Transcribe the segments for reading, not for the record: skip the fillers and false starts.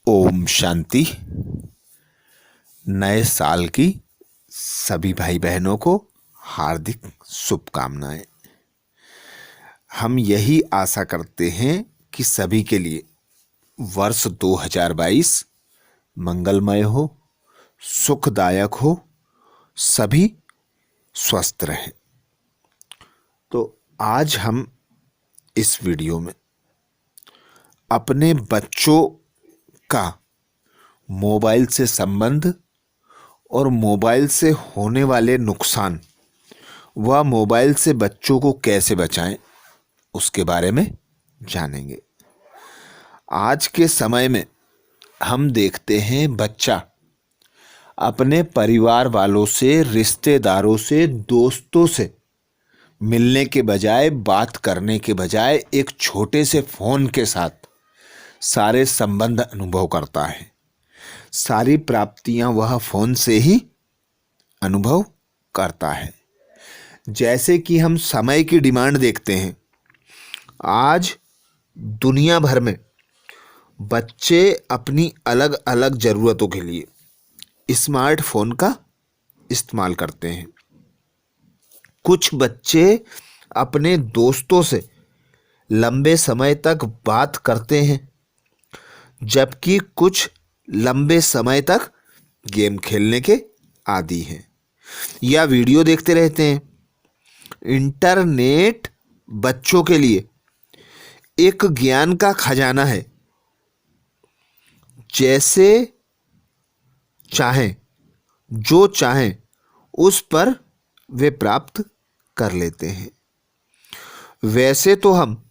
ओम शांति। नए साल की सभी भाई बहनों को हार्दिक शुभकामनाएं। हम यही आशा करते हैं कि सभी के लिए वर्ष 2022 मंगलमय हो, सुखदायक हो, सभी स्वस्थ रहें। तो आज हम इस वीडियो में अपने बच्चों का मोबाइल से संबंध और मोबाइल से होने वाले नुकसान व मोबाइल से बच्चों को कैसे बचाएं उसके बारे में जानेंगे। आज के समय में हम देखते हैं बच्चा अपने परिवार वालों से, रिश्तेदारों से, दोस्तों से मिलने के बजाय, बात करने के बजाय एक छोटे से फोन के साथ सारे संबंध अनुभव करता है। सारी प्राप्तियां वह फोन से ही अनुभव करता है। जैसे कि हम समय की डिमांड देखते हैं, आज दुनिया भर में बच्चे अपनी अलग अलग ज़रूरतों के लिए स्मार्टफोन का इस्तेमाल करते हैं। कुछ बच्चे अपने दोस्तों से लंबे समय तक बात करते हैं, जबकि कुछ लंबे समय तक गेम खेलने के आदी हैं या वीडियो देखते रहते हैं। इंटरनेट बच्चों के लिए एक ज्ञान का खजाना है। जैसे चाहें, जो चाहें उस पर वे प्राप्त कर लेते हैं। वैसे तो हम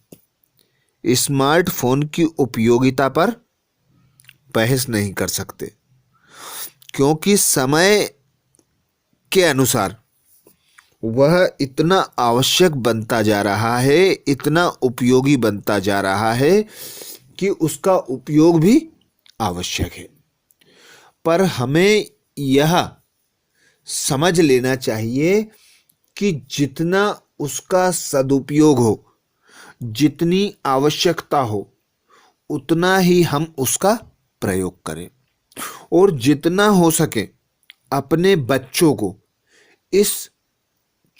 स्मार्टफोन की उपयोगिता पर बहस नहीं कर सकते, क्योंकि समय के अनुसार वह इतना आवश्यक बनता जा रहा है, इतना उपयोगी बनता जा रहा है कि उसका उपयोग भी आवश्यक है। पर हमें यह समझ लेना चाहिए कि जितना उसका सदुपयोग हो, जितनी आवश्यकता हो, उतना ही हम उसका प्रयोग करें और जितना हो सके अपने बच्चों को इस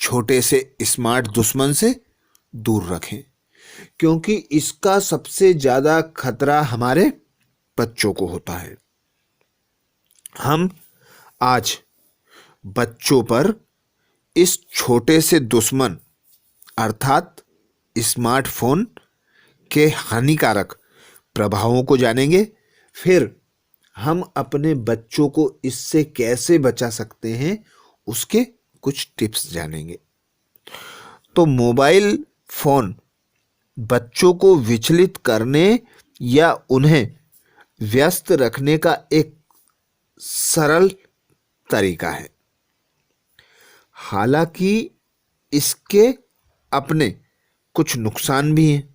छोटे से स्मार्ट दुश्मन से दूर रखें, क्योंकि इसका सबसे ज़्यादा खतरा हमारे बच्चों को होता है। हम आज बच्चों पर इस छोटे से दुश्मन अर्थात स्मार्टफोन के हानिकारक प्रभावों को जानेंगे। फिर हम अपने बच्चों को इससे कैसे बचा सकते हैं उसके कुछ टिप्स जानेंगे। तो मोबाइल फोन बच्चों को विचलित करने या उन्हें व्यस्त रखने का एक सरल तरीका है। हालांकि इसके अपने कुछ नुकसान भी हैं।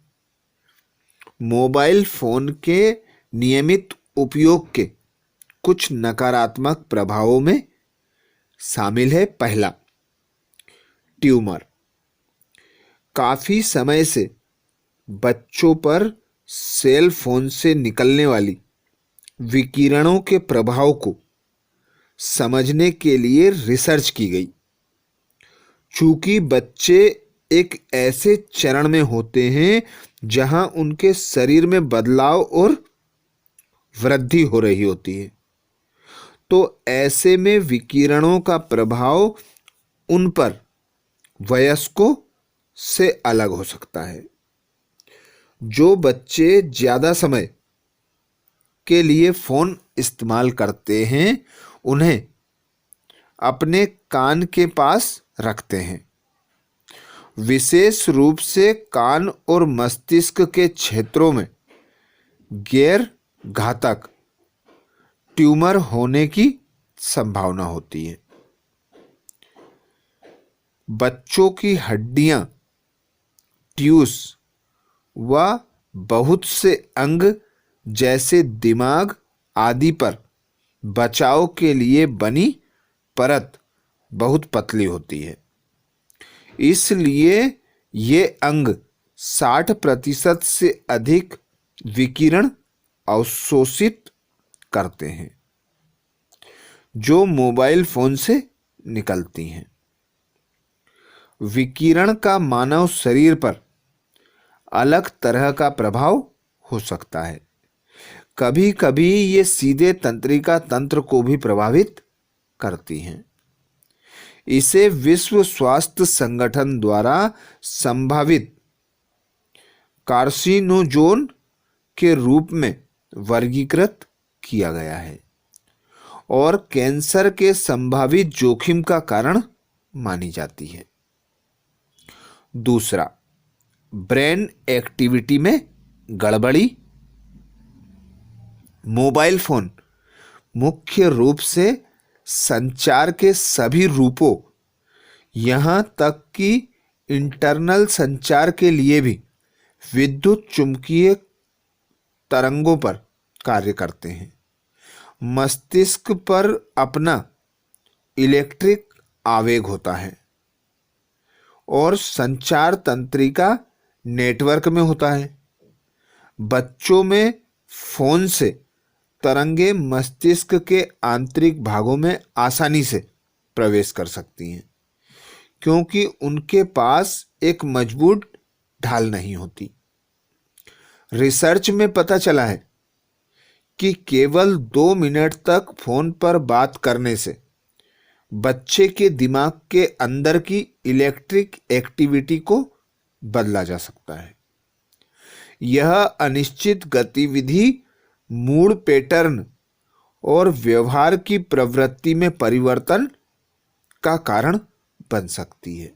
मोबाइल फोन के नियमित उपयोग के कुछ नकारात्मक प्रभावों में शामिल है। पहला, ट्यूमर। काफी समय से बच्चों पर सेल फोन से निकलने वाली विकिरणों के प्रभाव को समझने के लिए रिसर्च की गई। चूंकि बच्चे एक ऐसे चरण में होते हैं जहां उनके शरीर में बदलाव और वृद्धि हो रही होती है, तो ऐसे में विकिरणों का प्रभाव उन पर वयस्कों से अलग हो सकता है। जो बच्चे ज़्यादा समय के लिए फ़ोन इस्तेमाल करते हैं, उन्हें अपने कान के पास रखते हैं। विशेष रूप से कान और मस्तिष्क के क्षेत्रों में गैर घातक ट्यूमर होने की संभावना होती है। बच्चों की हड्डियां, टिश्यूज व बहुत से अंग जैसे दिमाग आदि पर बचाव के लिए बनी परत बहुत पतली होती है। इसलिए ये अंग 60% से अधिक विकिरण अवशोषित करते हैं जो मोबाइल फोन से निकलती हैं। विकिरण का मानव शरीर पर अलग तरह का प्रभाव हो सकता है। कभी कभी ये सीधे तंत्रिका तंत्र को भी प्रभावित करती हैं। इसे विश्व स्वास्थ्य संगठन द्वारा संभावित कार्सिनोजोन के रूप में वर्गीकृत किया गया है और कैंसर के संभावित जोखिम का कारण मानी जाती है। दूसरा, ब्रेन एक्टिविटी में गड़बड़ी। मोबाइल फोन मुख्य रूप से संचार के सभी रूपों, यहां तक कि इंटरनल संचार के लिए भी विद्युत चुंबकीय तरंगों पर कार्य करते हैं। मस्तिष्क पर अपना इलेक्ट्रिक आवेग होता है और संचार तंत्रिका नेटवर्क में होता है। बच्चों में फोन से तरंगे मस्तिष्क के आंतरिक भागों में आसानी से प्रवेश कर सकती हैं क्योंकि उनके पास एक मजबूत ढाल नहीं होती। रिसर्च में पता चला है कि केवल 2 मिनट तक फोन पर बात करने से बच्चे के दिमाग के अंदर की इलेक्ट्रिक एक्टिविटी को बदला जा सकता है। यह अनिश्चित गतिविधि मूड पैटर्न और व्यवहार की प्रवृत्ति में परिवर्तन का कारण बन सकती है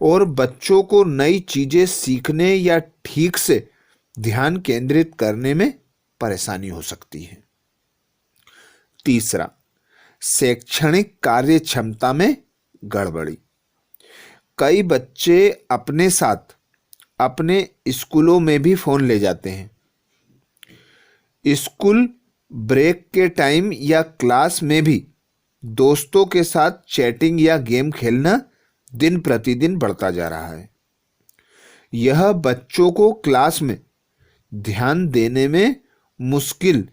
और बच्चों को नई चीजें सीखने या ठीक से ध्यान केंद्रित करने में परेशानी हो सकती है। तीसरा, शैक्षणिक कार्य क्षमता में गड़बड़ी। कई बच्चे अपने साथ अपने स्कूलों में भी फोन ले जाते हैं। स्कूल ब्रेक के टाइम या क्लास में भी दोस्तों के साथ चैटिंग या गेम खेलना दिन प्रतिदिन बढ़ता जा रहा है। यह बच्चों को क्लास में ध्यान देने में मुश्किल,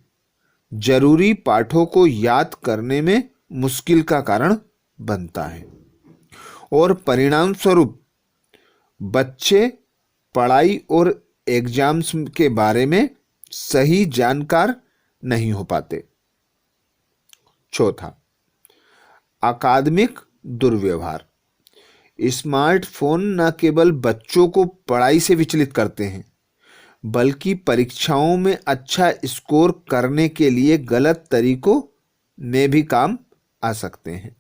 जरूरी पाठों को याद करने में मुश्किल का कारण बनता है और परिणाम स्वरूप बच्चे पढ़ाई और एग्जाम्स के बारे में सही जानकार नहीं हो पाते। चौथा, अकादमिक दुर्व्यवहार। स्मार्टफोन न केवल बच्चों को पढ़ाई से विचलित करते हैं बल्कि परीक्षाओं में अच्छा स्कोर करने के लिए गलत तरीकों में भी काम आ सकते हैं।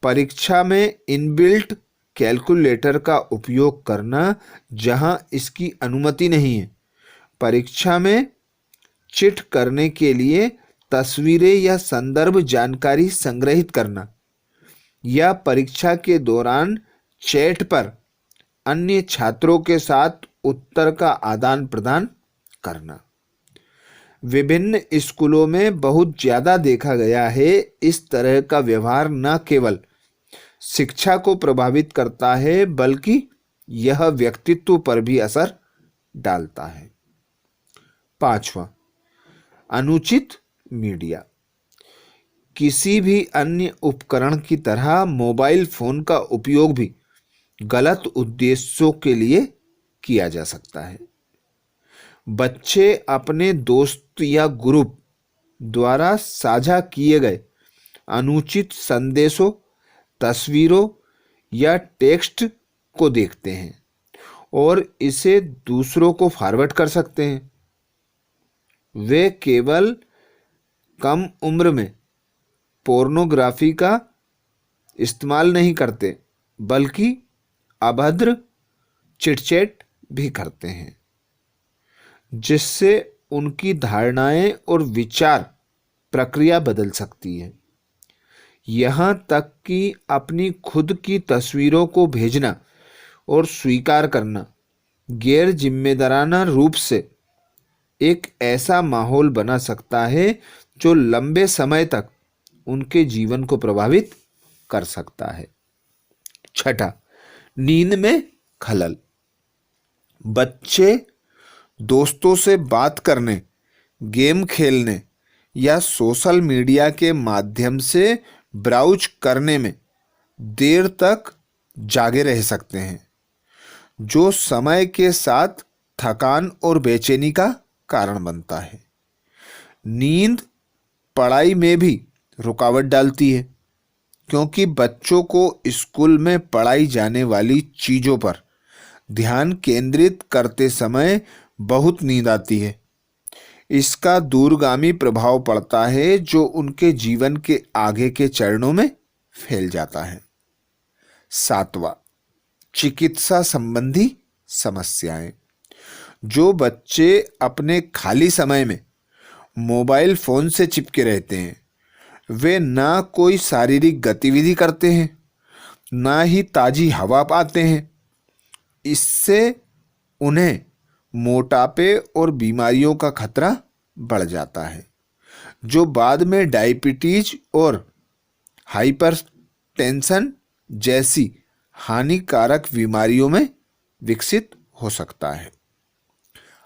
परीक्षा में इनबिल्ट कैलकुलेटर का उपयोग करना जहां इसकी अनुमति नहीं है, परीक्षा में चिट करने के लिए तस्वीरें या संदर्भ जानकारी संग्रहित करना या परीक्षा के दौरान चैट पर अन्य छात्रों के साथ उत्तर का आदान प्रदान करना विभिन्न स्कूलों में बहुत ज्यादा देखा गया है। इस तरह का व्यवहार न केवल शिक्षा को प्रभावित करता है बल्कि यह व्यक्तित्व पर भी असर डालता है। पांचवा, अनुचित मीडिया। किसी भी अन्य उपकरण की तरह मोबाइल फोन का उपयोग भी गलत उद्देश्यों के लिए किया जा सकता है। बच्चे अपने दोस्त या ग्रुप द्वारा साझा किए गए अनुचित संदेशों, तस्वीरों या टेक्स्ट को देखते हैं और इसे दूसरों को फॉरवर्ड कर सकते हैं। वे केवल कम उम्र में पोर्नोग्राफी का इस्तेमाल नहीं करते बल्कि अभद्र चिटचैट भी करते हैं जिससे उनकी धारणाएं और विचार प्रक्रिया बदल सकती है। यहाँ तक कि अपनी खुद की तस्वीरों को भेजना और स्वीकार करना गैर जिम्मेदाराना रूप से एक ऐसा माहौल बना सकता है जो लंबे समय तक उनके जीवन को प्रभावित कर सकता है। छठा, नींद में खलल। बच्चे दोस्तों से बात करने गेम खेलने या सोशल मीडिया के माध्यम से ब्राउज करने में देर तक जागे रह सकते हैं, जो समय के साथ थकान और बेचैनी का कारण बनता है। नींद पढ़ाई में भी रुकावट डालती है, क्योंकि बच्चों को स्कूल में पढ़ाई जाने वाली चीज़ों पर ध्यान केंद्रित करते समय बहुत नींद आती है। इसका दूरगामी प्रभाव पड़ता है, जो उनके जीवन के आगे के चरणों में फैल जाता है। 7वां, चिकित्सा संबंधी समस्याएं। जो बच्चे अपने खाली समय में मोबाइल फोन से चिपके रहते हैं, वे ना कोई शारीरिक गतिविधि करते हैं, ना ही ताजी हवा पाते हैं। इससे उन्हें मोटापे और बीमारियों का खतरा बढ़ जाता है, जो बाद में डायबिटीज और हाइपरटेंशन जैसी हानिकारक बीमारियों में विकसित हो सकता है।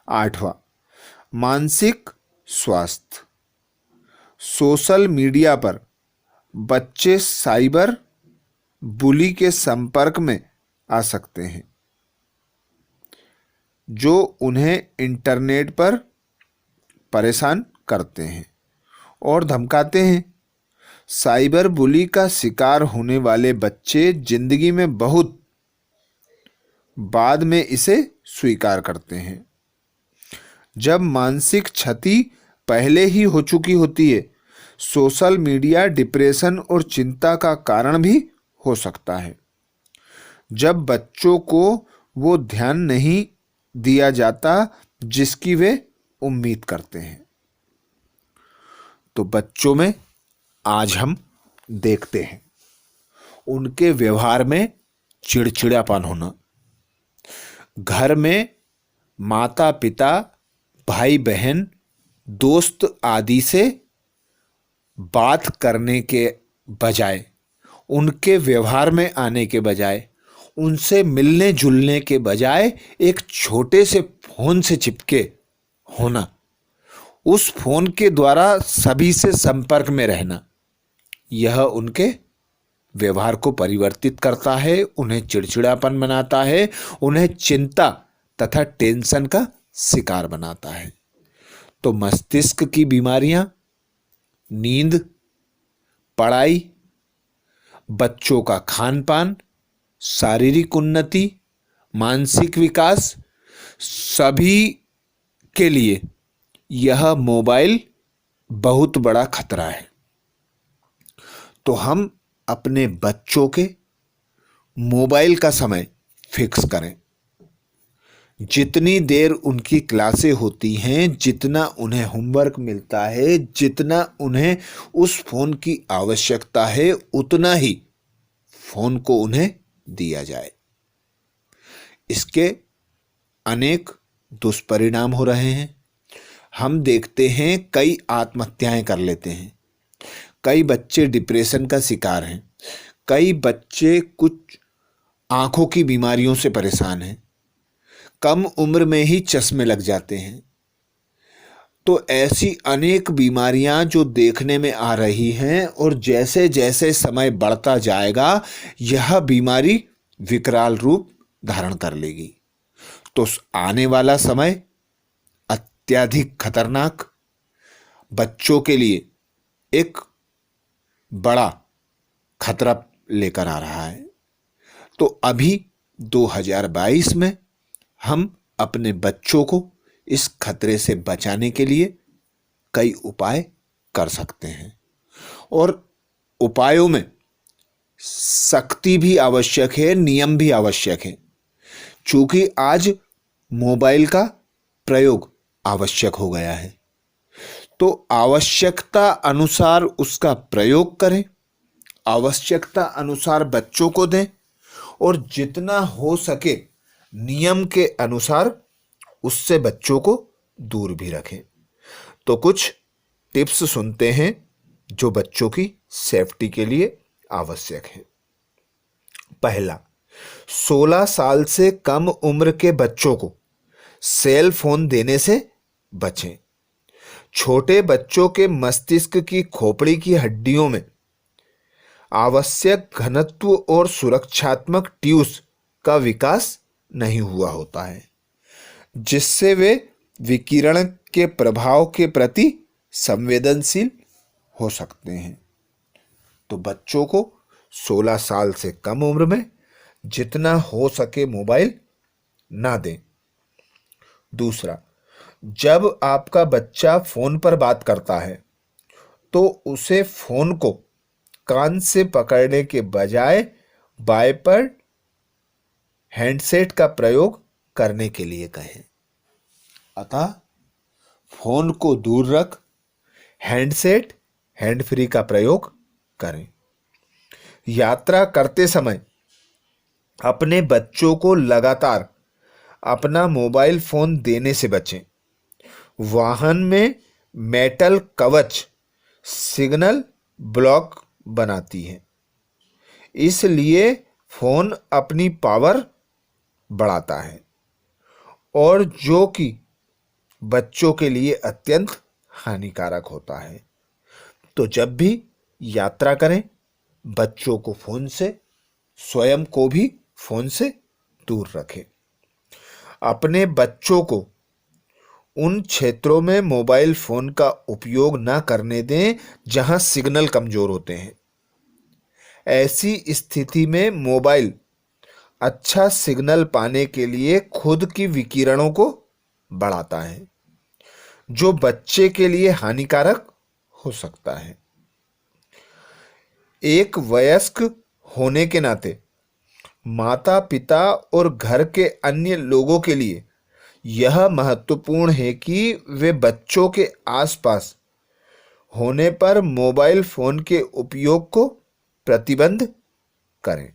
8वां, मानसिक स्वास्थ्य। सोशल मीडिया पर बच्चे साइबर बुली के संपर्क में आ सकते हैं, जो उन्हें इंटरनेट पर परेशान करते हैं और धमकाते हैं। साइबर बुली का शिकार होने वाले बच्चे जिंदगी में बहुत बाद में इसे स्वीकार करते हैं, जब मानसिक क्षति पहले ही हो चुकी होती है। सोशल मीडिया डिप्रेशन और चिंता का कारण भी हो सकता है, जब बच्चों को वो ध्यान नहीं दिया जाता जिसकी वे उम्मीद करते हैं। तो बच्चों में आज हम देखते हैं उनके व्यवहार में चिड़चिड़ापन होना, घर में माता पिता, भाई बहन, दोस्त आदि से बात करने के बजाय, उनके व्यवहार में आने के बजाय, उनसे मिलने जुलने के बजाय एक छोटे से फोन से चिपके होना, उस फोन के द्वारा सभी से संपर्क में रहना, यह उनके व्यवहार को परिवर्तित करता है, उन्हें चिड़चिड़ापन बनाता है, उन्हें चिंता तथा टेंशन का शिकार बनाता है। तो मस्तिष्क की बीमारियां, नींद, पढ़ाई, बच्चों का खान पान, शारीरिक उन्नति, मानसिक विकास, सभी के लिए यह मोबाइल बहुत बड़ा खतरा है। तो हम अपने बच्चों के मोबाइल का समय फिक्स करें। जितनी देर उनकी क्लासें होती हैं, जितना उन्हें होमवर्क मिलता है, जितना उन्हें उस फोन की आवश्यकता है, उतना ही फोन को उन्हें दिया जाए। इसके अनेक दुष्परिणाम हो रहे हैं। हम देखते हैं कई आत्महत्याएं कर लेते हैं, कई बच्चे डिप्रेशन का शिकार हैं, कई बच्चे कुछ आंखों की बीमारियों से परेशान हैं, कम उम्र में ही चश्मे लग जाते हैं। तो ऐसी अनेक बीमारियां जो देखने में आ रही हैं, और जैसे जैसे समय बढ़ता जाएगा यह बीमारी विकराल रूप धारण कर लेगी। तो आने वाला समय अत्यधिक खतरनाक, बच्चों के लिए एक बड़ा खतरा लेकर आ रहा है। तो अभी 2022 में हम अपने बच्चों को इस खतरे से बचाने के लिए कई उपाय कर सकते हैं, और उपायों में सख्ती भी आवश्यक है, नियम भी आवश्यक है। चूंकि आज मोबाइल का प्रयोग आवश्यक हो गया है, तो आवश्यकता अनुसार उसका प्रयोग करें, आवश्यकता अनुसार बच्चों को दें, और जितना हो सके नियम के अनुसार उससे बच्चों को दूर भी रखें। तो कुछ टिप्स सुनते हैं जो बच्चों की सेफ्टी के लिए आवश्यक है। पहला, 16 साल से कम उम्र के बच्चों को सेल फोन देने से बचें। छोटे बच्चों के मस्तिष्क की खोपड़ी की हड्डियों में आवश्यक घनत्व और सुरक्षात्मक ट्यूस का विकास नहीं हुआ होता है, जिससे वे विकिरण के प्रभाव के प्रति संवेदनशील हो सकते हैं। तो बच्चों को 16 साल से कम उम्र में जितना हो सके मोबाइल ना दें। दूसरा, जब आपका बच्चा फोन पर बात करता है तो उसे फोन को कान से पकड़ने के बजाय बाइपर हैंडसेट का प्रयोग करने के लिए कहें। अतः फोन को दूर रख हैंडसेट हैंड फ्री का प्रयोग करें। यात्रा करते समय अपने बच्चों को लगातार अपना मोबाइल फोन देने से बचें। वाहन में मेटल कवच सिग्नल ब्लॉक बनाती है, इसलिए फोन अपनी पावर बढ़ाता है और जो कि बच्चों के लिए अत्यंत हानिकारक होता है। तो जब भी यात्रा करें, बच्चों को फोन से, स्वयं को भी फोन से दूर रखें। अपने बच्चों को उन क्षेत्रों में मोबाइल फोन का उपयोग न करने दें जहां सिग्नल कमजोर होते हैं। ऐसी स्थिति में मोबाइल अच्छा सिग्नल पाने के लिए खुद की विकिरणों को बढ़ाता है, जो बच्चे के लिए हानिकारक हो सकता है। एक वयस्क होने के नाते माता पिता और घर के अन्य लोगों के लिए यह महत्वपूर्ण है कि वे बच्चों के आसपास होने पर मोबाइल फोन के उपयोग को प्रतिबंध करें।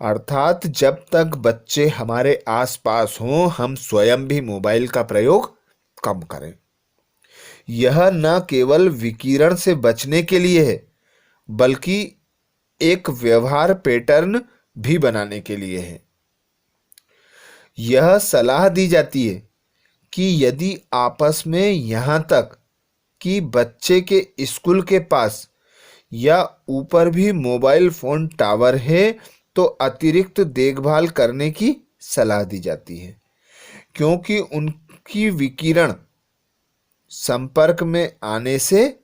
अर्थात जब तक बच्चे हमारे आसपास हों, हम स्वयं भी मोबाइल का प्रयोग कम करें। यह न केवल विकिरण से बचने के लिए है, बल्कि एक व्यवहार पैटर्न भी बनाने के लिए है। यह सलाह दी जाती है कि यदि आपस में यहाँ तक कि बच्चे के स्कूल के पास या ऊपर भी मोबाइल फोन टावर है तो अतिरिक्त देखभाल करने की सलाह दी जाती है, क्योंकि उनकी विकिरण संपर्क में आने से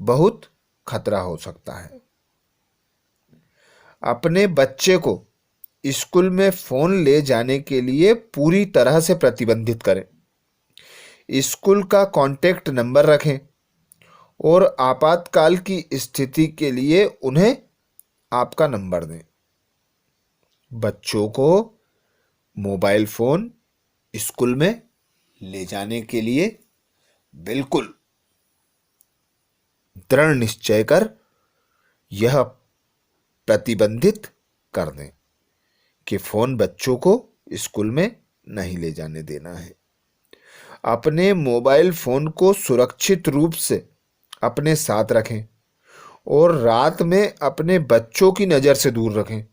बहुत खतरा हो सकता है। अपने बच्चे को स्कूल में फोन ले जाने के लिए पूरी तरह से प्रतिबंधित करें। स्कूल का कांटेक्ट नंबर रखें और आपातकाल की स्थिति के लिए उन्हें आपका नंबर दें। बच्चों को मोबाइल फोन स्कूल में ले जाने के लिए बिल्कुल दृढ़ निश्चय कर यह प्रतिबंधित कर दें कि फोन बच्चों को स्कूल में नहीं ले जाने देना है। अपने मोबाइल फोन को सुरक्षित रूप से अपने साथ रखें और रात में अपने बच्चों की नज़र से दूर रखें।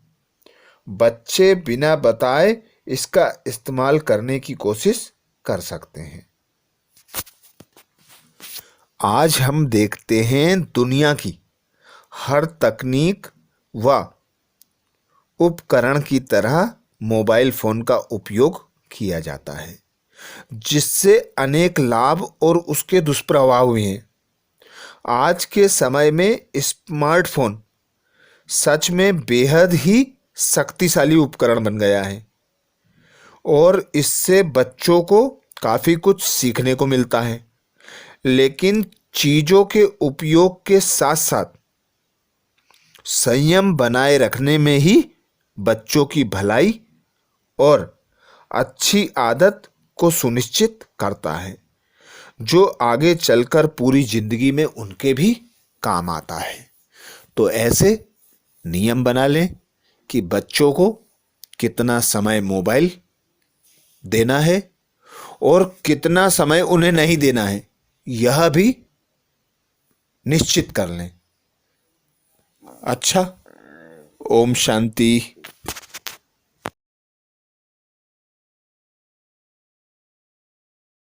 बच्चे बिना बताए इसका इस्तेमाल करने की कोशिश कर सकते हैं। आज हम देखते हैं दुनिया की हर तकनीक व उपकरण की तरह मोबाइल फोन का उपयोग किया जाता है, जिससे अनेक लाभ और उसके दुष्प्रभाव भी हैं। आज के समय में स्मार्टफोन सच में बेहद ही शक्तिशाली उपकरण बन गया है और इससे बच्चों को काफ़ी कुछ सीखने को मिलता है, लेकिन चीज़ों के उपयोग के साथ साथ संयम बनाए रखने में ही बच्चों की भलाई और अच्छी आदत को सुनिश्चित करता है, जो आगे चलकर पूरी जिंदगी में उनके भी काम आता है। तो ऐसे नियम बना लें कि बच्चों को कितना समय मोबाइल देना है और कितना समय उन्हें नहीं देना है, यह भी निश्चित कर लें। अच्छा, ओम शांति।